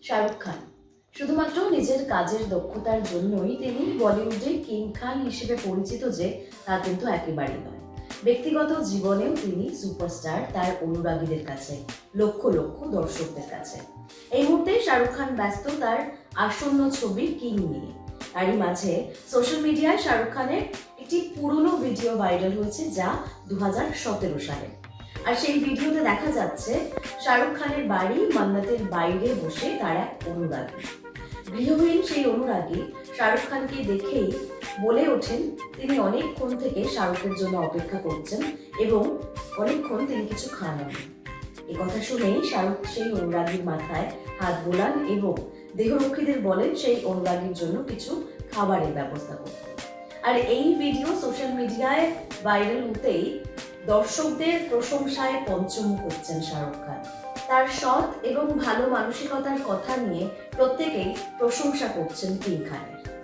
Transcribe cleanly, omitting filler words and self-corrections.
শাহরুখ খান শুধুমাত্র নিজের কাজের দক্ষতার জন্যই তিনি বলিউডে কিং খান হিসেবে পরিচিত যে তা কিন্তু একেবারেই নয়। ব্যক্তিগত জীবনেও তিনি সুপারস্টার তার অনুরাগীদের কাছে, লক্ষ লক্ষ দর্শকদের কাছে। এই মুহূর্তে শাহরুখ খান ব্যস্ত তার আসন্ন ছবি কিং নিয়ে। তারই মাঝে সোশ্যাল মিডিয়ায় শাহরুখ খানের একটি পুরনো ভিডিও ভাইরাল হয়েছে, যা 2017 সালে। আর সেই ভিডিওতে দেখা যাচ্ছে শাহরুখ খানের বাড়ি মান্নাতের বাইরে বসে তার এক অনুরাগী। গৃহহীন সেই অনুরাগী শাহরুখ খানকে দেখেই বলে ওঠেন তিনি অনেকক্ষণ থেকে শাহরুখের জন্য অপেক্ষা করছেন এবং অনেকক্ষণ তিনি কিছু খাননি। এ কথা শুনেই শাহরুখ সেই অনুরাগীর মাথায় হাত বোলান এবং দেহরক্ষীদের বলেন সেই অনুরাগীর জন্য কিছু খাবারের ব্যবস্থা করতে। আর এই ভিডিও সোশ্যাল মিডিয়ায় ভাইরাল হতেই দর্শকদের প্রশংসায় পঞ্চমুখ হচ্ছেন শাহরুখ খান। তার সৎ এবং ভালো মানসিকতার কথা নিয়ে প্রত্যেকেই প্রশংসা করছেন কিং খানের।